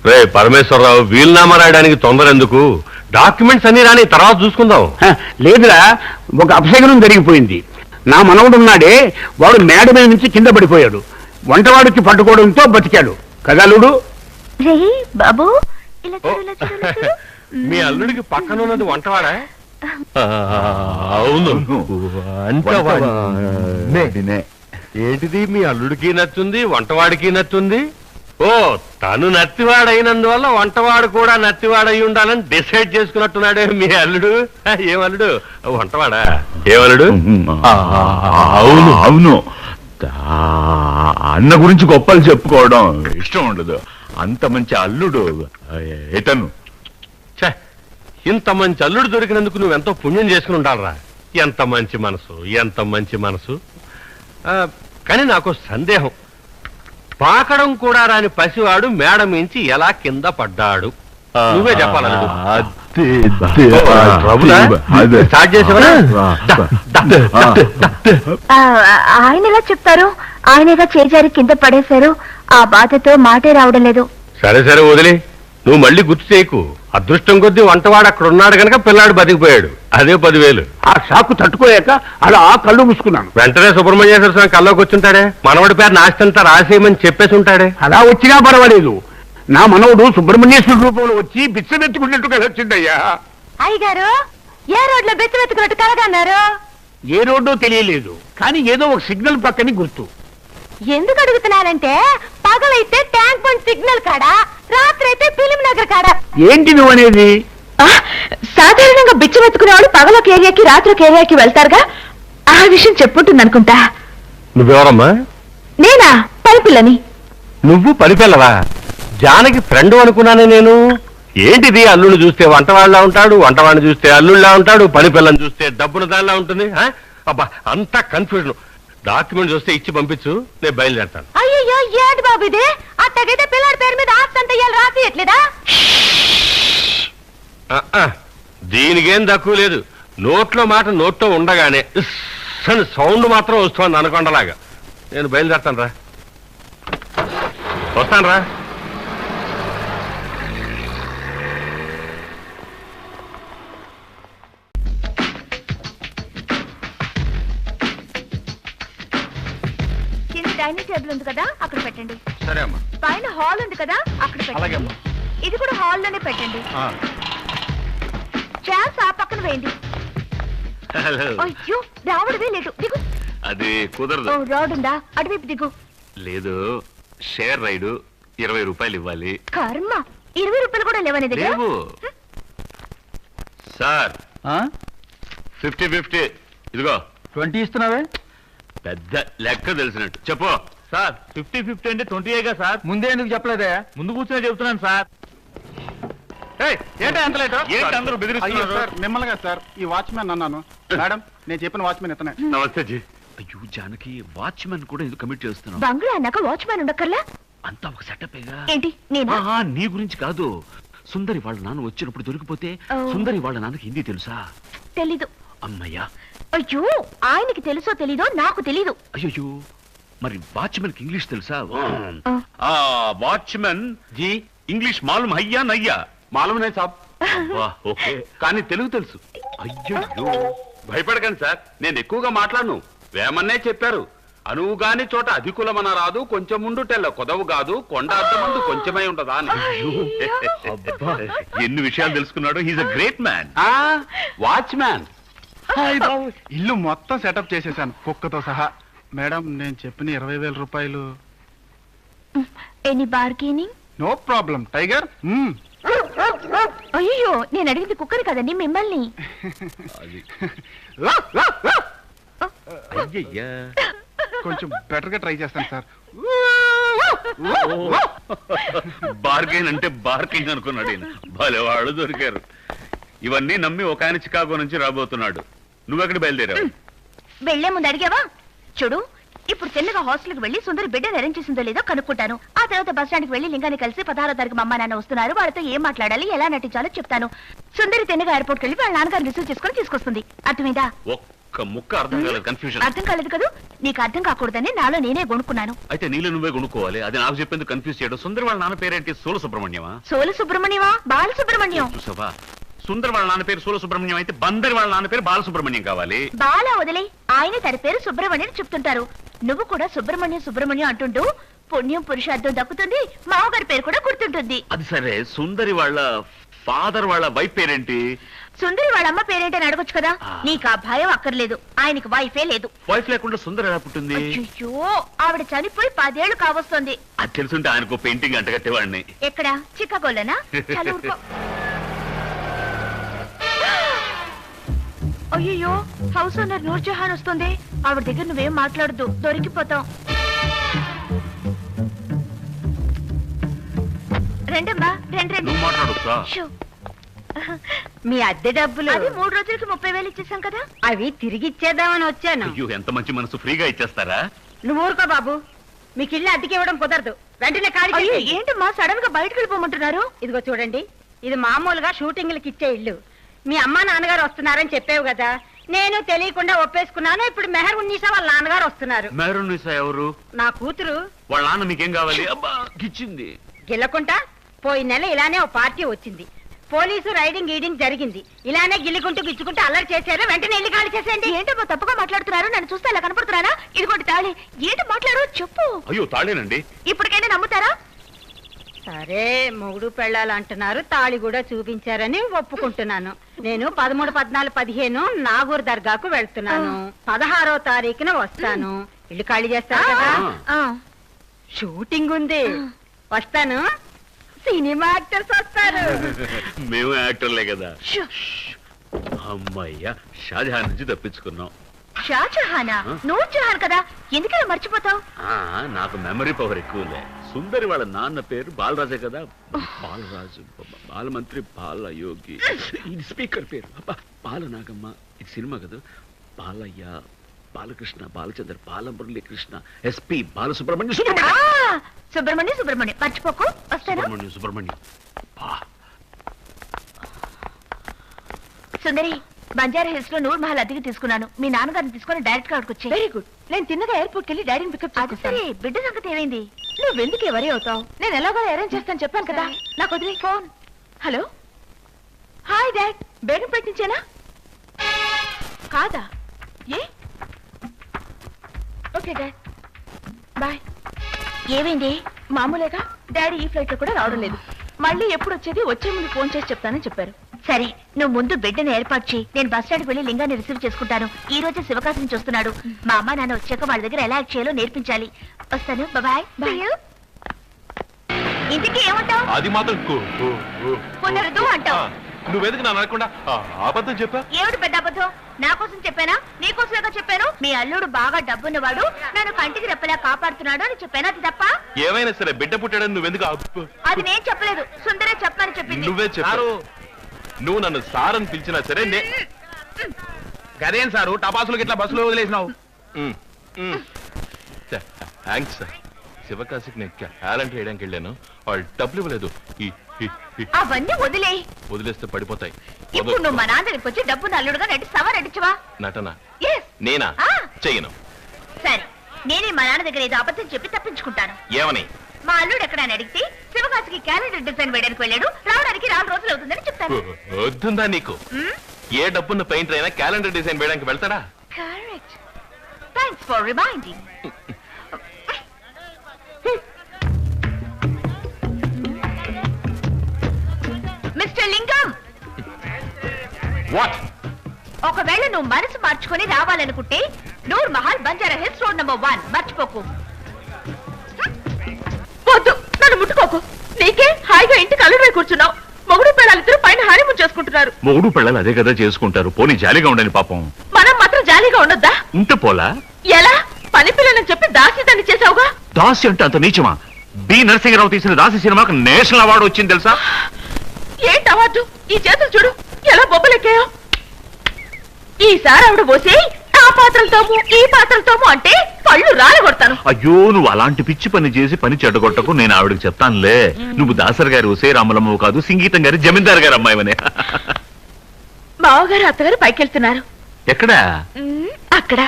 రే పరమేశ్వరరావు, వీలునామా రాయడానికి తొందర ఎందుకు? డాక్యుమెంట్స్ అన్ని రాని తర్వాత చూసుకుందాం. లేదురా, ఒక అపశకనం జరిగిపోయింది. నా మనవడున్నాడే, వాడు మేడ మీద నుంచి కింద పడిపోయాడు. వంటవాడికి పట్టుకోవడంతో బతికాడు కదా అల్లుడు. బాబు మీ అల్లుడికి పక్కన ఉన్నది వంటవాడా? అవును, ఏంటిది మీ అల్లుడికి నచ్చుంది, వంటవాడికి నచ్చుంది? ఓ, తను నత్తివాడైనందువల్ల వంటవాడు కూడా నత్తివాడై ఉండాలని డిసైడ్ చేసుకున్నట్టున్నాడే మీ అల్లుడు. ఏమల్లుడు, వంటవాడా? ఏమల్లుడు? అవును అవును, అన్న గురించి గొప్పలు చెప్పుకోవడం ఇష్టం ఉండదు. అంత మంచి అల్లుడు ఇతను. ఇంత మంచి అల్లుడు దొరికినందుకు నువ్వెంతో పుణ్యం చేసుకుని ఉండాలరా. ఎంత మంచి మనసు, ఎంత మంచి మనసు. కానీ నాకు సందేహం, పాకడం కూడా రాని పసివాడు మేడ మించి ఎలా కింద పడ్డాడు? నువ్వే చెప్పాలల్లుడు. స్టార్ట్ చేసేవా? ఆయన ఎలా చెప్తారు? ఆయనగా చేజారి కింద పడేశారు. ఆ బాధతో మాటే రావడం లేదు. సరే సరే వదిలే, నువ్వు మళ్ళీ గుర్తు చేయకు. అదృష్టం కొద్దీ వంటవాడు అక్కడ ఉన్నాడు కనుక పిల్లాడు బతికిపోయాడు. అదే 10,000. ఆ షాకు తట్టుకోలేక అలా కళ్ళు మూసుకున్నాను. వెంటనే సుబ్రహ్మణ్యేశ్వర స్వామి కల్లోకి వచ్చుంటాడే. మనవడి పేరు నాస్తంతా రాసేయమని చెప్పేసి ఉంటాడే. అలా వచ్చినా పర్వాలేదు. నా మనవుడు సుబ్రహ్మణ్యేశ్వర రూపంలో వచ్చి బిచ్చమెత్తుకున్నట్టుగా వచ్చిందయ్యా. అయ్యగారు, ఏ రోడ్లో బిచ్చమెత్తుకున్నట్టు కలగన్నారు? ఏ రోడ్డో తెలియలేదు, కానీ ఏదో ఒక సిగ్నల్ పక్కని గుర్తు. ఎందుకు అడుగుతున్నానంటే, పగలైతే ట్యాంక్ బండ్ సిగ్నల్ కాడ, రాత్రి అయితే ఫిలిం నగర్ కాడ. ఏంటి నువ్వు అనేది? సాధారణంగా బిచ్చమెత్తుకునేవాడు పగలొక ఏరియాకి రాత్రి ఏరియాకి వెళ్తారుగా, ఆ విషయం చెప్పుంటుంది అనుకుంటా. నువ్వెవరమ్మా? నేనా? పనిపిల్లని. నువ్వు పనిపిల్లవా? జానకి ఫ్రెండ్ అనుకున్నానే నేను. ఏంటిది, అల్లుడిని చూస్తే వంటవాళ్ళలా ఉంటాడు, వంటవాడిని చూస్తే అల్లుళ్ళలా ఉంటాడు, పని పిల్లని చూస్తే డబ్బున దానిలా ఉంటుంది. అబ్బా, అంతా కన్ఫ్యూజన్. డాక్యుమెంట్స్ వస్తే ఇచ్చి పంపించు, నేను బయలుదేరతాను. అయ్యో, ఏంటి బాబు ఇది? అట్టగైతే పిల్లాడి పేరు మీద ఆస్తి అంతా రాసి ఎట్లేదా? దీనికేం తక్కువ లేదు. నోట్లో మాట నోట్లో ఉండగానే సౌండ్ మాత్రం వస్తుంది అనకొండలాగా. నేను బయలుదేరతాను రా, వస్తాను రా. డైనింగ్ టేబుల్ ఉంది కదా, అక్కడ పెట్టండి. సరే అమ్మా. పైన హాల్ ఉంది కదా, అక్కడ పెట్టండి. ఇది కూడా హాల్ లోనే పెట్టండి. చైర్స్ ఆ పక్కన వేయండి. అయ్యో, రావడమే లేదు. దిగు. అది కుదరదు. రోడ్ ఉందా? అటువైపు దిగు. లేదు, షేర్ రైడ్ 20 రూపాయలు ఇవ్వాలి. కర్మ, 20 రూపాయలు కూడా లేవని లేవు సార్. 50-50. ఇదిగో 20 ఇస్తున్నావే? పెద్ద లెక్క తెలిసినట్టు చెప్పు సార్. 50-50 అంటే 20గా సార్. ముందే ఎందుకు చెప్పలేదే? ముందు కూర్చొని చెబుతున్నాను సార్. మిమ్మల్ని సార్, ఈ వాచ్మెన్ అన్నాను. మేడం, నేను చెప్పిన వాచ్మెన్ ఇతనే. నమస్తే జీ. అయ్యో జానకి, వాచ్మెన్ కూడా ఎందుకు కమిట్ చేస్తున్నావు? బంగ్లా అన్నాక వాచ్మెన్ ఉండక్కర్లా? అంతా ఒక సెటప్. ఏంటి? నేనా? నీ గురించి కాదు. సుందరి వాళ్ళ నాన్న వచ్చినప్పుడు దొరికిపోతే, సుందరి వాళ్ళ నాన్నకి హిందీ తెలుసా? తెలీదు. అమ్మయ్యా. అయ్యో, ఆయనకి తెలుసో తెలీదో నాకు తెలీదు. అయ్యో, మరి వాచ్మెన్ కి ఇంగ్లీష్ తెలుసా? వాచ్మెన్ జీ, ఇంగ్లీష్ మాలూమ్ హయ్యా నయ్యా? మాలూమ్ నే సాబ్. ఓకే, కానీ తెలుగు తెలుసు. అయ్యో, భయపడకండి సార్, నేను ఎక్కువగా మాట్లాడను. వేమన్నే చెప్పారు, అనువు గాని చోట అధికులమన రాదు, కొంచెం ముందు తెల్ల కొదవు కాదు, కొండ అద్దమందు కొంచెమై ఉంటదా అని. ఎన్ని విషయాలు తెలుసుకున్నాడు. He's a great man. Watchman. ఇల్లు మొత్తం సెటప్ చేసేసాను, కుక్కతో సహా. మేడం, నేను చెప్పిన 20,000 రూపాయలు. Any bargaining? No problem tiger. అయ్యో, నేను అడిగింది కుక్కని కదండి, మిమ్మల్ని. కొంచెం బెటర్ గా ట్రై చేస్తాను సార్. బార్గెన్ అంటే బార్కింగ్ అనుకున్నాడు. భలే వాళ్ళు దొరికారు. ఇవన్నీ నమ్మి ఒక ఆయన చికాగో నుంచి రాబోతున్నాడు. నువ్వెక్కడ బయలుదేరావు? వెళ్లే ముందు అడిగావా? చూడు, ఇప్పుడు చిన్నగా హాస్టల్కి వెళ్లి సుందరి బిడ్డను అరేంజ్ చేసిందో లేదో కనుక్కుంటాను. ఆ తర్వాత బస్ స్టాండ్కి వెళ్లి లింగాన్ని కలిసి 16వ తారీఖు మా అమ్మ నాన్న వస్తున్నారు, వాళ్ళతో ఏం మాట్లాడాలి, ఎలా నటించాలో చెప్తాను. సుందరి తిన్నగా ఎయిర్పోర్ట్కి వెళ్లి వాళ్ళ నాన్నగారు రిసీవ్ చేసుకుని తీసుకొస్తుంది. అర్థమైందా? ఒక్క ముక్క అర్థం కాలేదు, కన్ఫ్యూజన్. అర్థం కాలేదు కదా, నీకు అర్థం కాకూడదని నాలో నేనే కొనుక్కున్నాను. అయితే నీళ్ళు నువ్వే కొనుక్కోవాలి, అది నాకు చెప్పేందుకు కన్ఫ్యూజ్ చేయడం. సుందర్ వాళ్ళ నాన్న పేరేంటి? సోల సుబ్రహ్మణ్యమా? సోల సుబ్రహ్మణ్యమా? బాలసుబ్రహ్మణ్యం. చూసావా, సుందర్ వాళ్ళ నాన్న పేరు సోల సుబ్రహ్మణ్యం అయితే బందరి వాళ్ళ నాన్న పేరు బాలసుబ్రహ్మణ్యం కావాలి. బాల వదిలే, ఆయన తన పేరు సుబ్రహ్మణ్యం చెప్తుంటారు. నువ్వు కూడా సుబ్రహ్మణ్యం సుబ్రహ్మణ్యం అంటుంటూ పుణ్యం పురుషార్థం దక్కుతుంది, మామగారి పేరు కూడా గుర్తుంటుంది. అది సరే, సుందరి వాళ్ళ ఫాదర్ వాళ్ళ వైఫ్ పేరేంటి? సుందరి వాళ్ళ అమ్మ పేరేంటని అడగొచ్చు కదా. నీకు ఆ భయం అక్కర్లేదు, ఆయనకి వైఫే లేదు. వైఫ్ లేకుండా సుందరి ఎలా పుట్టింది? అయ్యో, ఆవిడ చనిపోయి 10 ఏళ్లు కావస్తుంది. అది తెలుసుంటే ఆయనకు పెయింటింగ్ అంటగట్టేవాడిని. ఎక్కడ? చికాగోలోనా? చాలా ఊరుకో. అయ్యో, హౌస్ ఓనర్ నూర్జహాన్ వస్తుంది. ఆవిడ దగ్గర నువ్వేం మాట్లాడద్దు, దొరికిపోతాం. రండమ్మా, రండి రండి. నువ్వు మాట్లాడొచ్చా? షూ. మీ అద్దె డబ్బులు అది 3 రోజులకి 30,000 ఇచ్చేసాం కదా. అవి తిరిగి ఇచ్చేద్దామని వచ్చాను. అయ్యో, ఎంత మంచి మనసు, ఫ్రీగా ఇచ్చేస్తారా? నువ్వు ఊరుకో బాబు, మీకు ఇల్లు అద్దెకి ఇవ్వడం కుదరదు. వెంటనే ఖాళీ అయ్యో, చేసేయండి. ఏంటమ్మా సడన్ గా బయటకు వెళ్ళిపోమంటున్నారు? ఇదిగో చూడండి, ఇది మామూలుగా షూటింగ్లకి ఇచ్చే ఇల్లు. మీ అమ్మా నాన్నగారు వస్తున్నారని చెప్పావు కదా, నేను తెలియకుండా ఒప్పేసుకున్నాను. ఇప్పుడు మెహర్ ఉన్నీసా వాళ్ళ నాన్నగారు వస్తున్నారు. మెహరున్నీసా ఎవరు? నా కూతురు. వాళ్ళ నాన్న మీకేం కావాలి? అబ్బా, గిచ్చింది. గిల్లకుంటా పోయిన నెల ఇలానే ఓ పార్టీ వచ్చింది. పోలీసు రైడింగ్ గీడింగ్ జరిగింది. ఇలానే గిల్లుకుంటూ గిచ్చుకుంటూ అల్లరి చేశారు. వెంటనే ఇల్లు ఖాళీ చేసేయండి. ఏంటమ్మా తప్పుగా మాట్లాడుతున్నారు? నన్ను చూస్తే అలా కనపడుతున్నానా? ఇదిగోటి తాళి. ఏంటి మాట్లాడు, చెప్పు. అయ్యో, తాళేనండి. ఇప్పటికైనా నమ్ముతారా? సరే, మొగుడు పెళ్ళాలు అంటున్నారు, తాళి కూడా చూపించారని ఒప్పుకుంటున్నాను. నేను 13, 14, 15 నాగూర్ దర్గాకు వెళ్తున్నాను. 16వ తారీఖున వస్తాను. ఇల్లు ఖాళీ చేస్తారు కదా. ఆ. షూటింగ్ ఉంది, వస్తాను. సినిమా యాక్టర్స్ వస్తారు. మేము యాక్టర్లే కదా. షూ. అమ్మయ్యా, షాజహాన్ నుంచి తప్పించుకున్నాం. షాజహానా? నూర్జహాన్ కదా, ఎందుకలా మర్చిపోతావు? నాకు మెమరీ పవర్ ఎక్కువలే. సుందరి వాళ్ళ నాన్న పేరు బాలరాజే కదా. బాలరాజు, బాలమంత్రి, బాలయోగి. ఇది స్పీకర్ పేరు. అబ్బా, బాలనాగమ్మ. ఇది సినిమా కదా. బాలయ్య, బాలకృష్ణ, బాలచంద్ర, బాలమురళీ కృష్ణ, ఎస్పి బాలసుబ్రహ్మణ్యం. సుబ్రహ్మణ్యం సుబ్రహ్మణ్యం మర్చిపోకు. వస్తాను. సుబ్రహ్మణ్యం. సుందరి, బంజారా హిల్స్ లో నూర్ మహల్ అద్దెకి తీసుకున్నాను. మీ నాన్నగారిని తీసుకుని డైరెక్ట్ గా అక్కడికి వచ్చాయి. Very good. నేను తిన్నగా ఎయిర్పోర్ట్ కెళ్ళి డాడీని పికప్ అది సరే, బిడ్డ సంగతి ఏమైంది? నువ్వెందుకు ఎవరి అవుతావు? నేను ఎలాగో అరేంజ్ చేస్తాను చెప్పాను కదా. నాకు వదిలే phone. Hello, hi dad. Begumpet నుంచేనా? కాదా? ఏ? Okay dad, bye. ఏమైంది? మామూలేగా. డాడీ ఈ ఫ్లైట్ లో కూడా రావడం లేదు. మళ్ళీ ఎప్పుడు వచ్చేది? వచ్చే ముందు ఫోన్ చేసి చెప్తానని చెప్పారు. సరే, నువ్వు ముందు బిడ్డను ఏర్పాటు చేయి. నేను బస్ స్టాండ్కి వెళ్ళి లింగాన్ని రిసీవ్ చేసుకుంటాను. ఈ రోజు శివకాశి నుంచి వస్తున్నాడు. మా అమ్మ నాన్న వచ్చాక వాళ్ళ దగ్గర ఎలా యాక్ట్ చేయాలో నేర్పించాలి. వస్తాను. బాయ్. ఇంటికి ఏమంటావు? అది మాత్రం కుదరదు అంటావు. నువ్వెందుకు నా అనకుండా అబద్ధం చెప్పా? ఏమిటి పెద్ద అబద్ధం? నా కోసం చెప్పానా? నీ కోసమేగా చెప్పాను. మీ అల్లుడు బాగా డబ్బున్నవాడు, నన్ను కంటికి రెప్పలా కాపాడుతున్నాడు అని చెప్పాను. అది తప్ప? ఏమైనా సరే బిడ్డ పుట్టాడని నువ్వెందుకు అది నేను చెప్పలేదు, సుందరే చెప్పమని చెప్పింది. నువ్వే చెప్పారు. నువ్వు నన్ను సార్ అని పిలిచినా సరే గదేం సారు టపాసులకి ఇట్లా బస్సులో వదిలేసినావు? Thanks sir. శివకాశికి నేను టాలెంట్ వేయడానికి వెళ్ళాను, వాళ్ళు డబ్బులు ఇవ్వలేదు. అవన్నీ వదిలే. వదిలేస్తే పడిపోతాయి. ఇప్పుడు నువ్వు మా నాన్న దగ్గరికి వచ్చి డబ్బు అల్లుడుగా నటిస్తావా, నటించవా? నటన Yes. నేనా? చెయ్యను. సరే, నేనే మా నాన్న దగ్గర ఏదో అబద్ధం చెప్పి తప్పించుకుంటాను. ఏమని? మా అల్లుడు ఎక్కడని అడిగితే శివకాశికి క్యాలెండర్ డిజైన్ వేయడానికి వెళ్ళాడు, రావడానికి 4 రోజులు అవుతుందని చెప్తాను. వద్దుందా నీకు? ఏ డబ్బున్న పెయింటర్ అయినా క్యాలెండర్ డిజైన్ వేయడానికి వెళ్తాడా? Correct. Thanks for reminding. Mister Lingam, what? ఒకవేళ నువ్వు మనసు మార్చుకొని రావాలనుకుంటే నూర్ మహల్, బంజారా హిల్స్, రోడ్ నంబర్ 1 మర్చిపోకు. వద్దు, నన్ను ముట్టుకోకు. నీకే హాయిగా ఇంటికి అల్లుడిపై కూర్చున్నావు. మొగుడు పిల్లలిద్దరూ పైన హానిమూన్ చేసుకుంటున్నారు. మొగుడు పిల్లలు అదే కదా చేసుకుంటారు. పోనీ జాలీగా ఉండని పాపం. మనం మాత్రం జాలీగా ఉండొద్దా? ఉంటే పోలా? ఎలా? పని పిల్లని చెప్పి దాసిదాన్ని చేసావుగా. దాసి అంటే అంత నీచమా? బి నరసింహరావు తీసిన దాసి సినిమాకు నేషనల్ అవార్డు వచ్చింది తెలుసా? ఏంటి అవార్డు? ఈ చేతులు చూడు ఎలా బొబ్బలెక్కాయో. ఈసారి ఆవిడ పోసి ఆ పాత్రలతోము ఈ పాత్రలతోము అంటే పళ్ళు రాలగొడతాను. అయ్యో, నువ్వు అలాంటి పిచ్చి పని చేసి పని చెడగొట్టకు. నేను ఆవిడకి చెప్తానులే. నువ్వు దాసర్ గారి ఉసే రామలమ్మవు కాదు, సంగీతం గారి జమీందార్ గారి అమ్మాయివనే. మావగారు అత్తగారు పైకెళ్తున్నారు. ఎక్కడా? అక్కడ.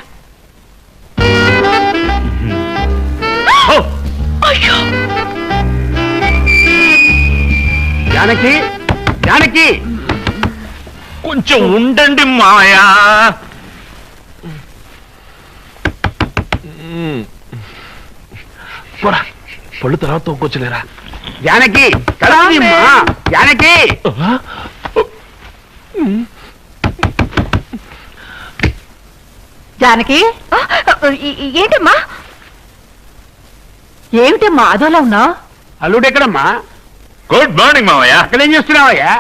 ఓ! అయ్యో జానకి, జానకి, కొంచెం ఉండండి మావయ్య. పోరా, పళ్ళు తర్వాత తోకొచ్చలేరా. జానకి, కలవమ్మా, జానకి. జానకి, ఏంటమ్మా? ఏమిటమ్మా అదోలా ఉన్నావు? అల్లుడు ఎక్కడమ్మా? గుడ్ మార్నింగ్ మావయ్య. అక్కడేం చేస్తున్నావయ్యా?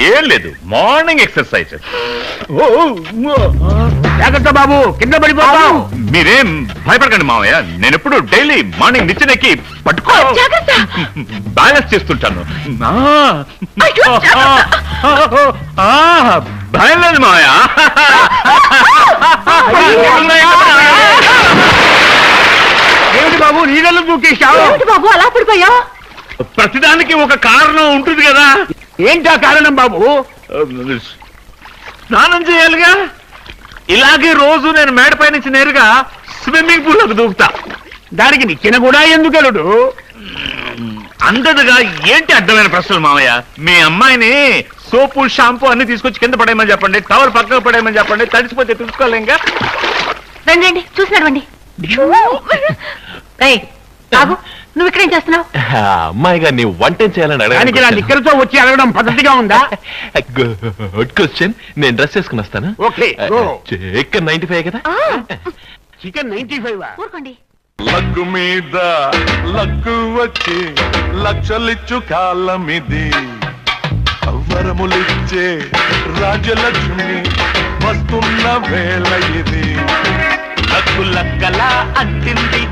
ఏం లేదు, మార్నింగ్ ఎక్సర్సైజ్. జాగ్రత్త బాబు, కింద పడిపోతావు. మీరేం భయపడకండి మావయ్య, నేను ఎప్పుడు డైలీ మార్నింగ్ నిచ్చెనెక్కి పట్టుకో జాగ్రత్త. బ్యాలెన్స్ చేస్తుంటాను. అయ్యో, భయం లేదు మావయ్య. ఏమిటి బాబు నీళ్ళలో దూకేశావు? బాబు అలా పడిపోయావు? ప్రతిదానికి ఒక కారణం ఉంటుంది కదా. ఏంటా కారణం బాబు? స్నానం చేయాలిగా. ఇలాగే రోజు నేను మేడపై నుంచి నేరుగా స్విమ్మింగ్ పూల్ లోకి దూకుతా. దానికి నిచ్చెన కూడా ఎందుకు అల్లుడు? అందదుగా. ఏంటి అడ్డమైన ప్రశ్నలు మావయ్య? మీ అమ్మాయిని సోపు షాంపూ అన్ని తీసుకొచ్చి కింద పడేయమని చెప్పండి, టవల్ పక్కకు పడేయమని చెప్పండి, తడిసిపోతే చూసుకోలేంగా. రండి చూసి నడవండి. బాబు నువ్వు ఇక్కడేం చేస్తున్నావు? అమ్మాయిగా నీ వంట చేయాలని దానికి నా నిక్కలతో వచ్చి అడగడం పద్ధతిగా ఉందా? Good question. నేను డ్రెస్ వేసుకుని వస్తాను. Okay, go. ఇక్కడ 95 కదా. చికెన్ 95. ఊరుకోండి. లగ్గు మీద లగ్గు వచ్చి లక్షలిచ్చు కాలమిది, వరములిచ్చే రాజలక్ష్మి వస్తున్న వేళ ఇది. లగ్గు లగ్గలా అంటింది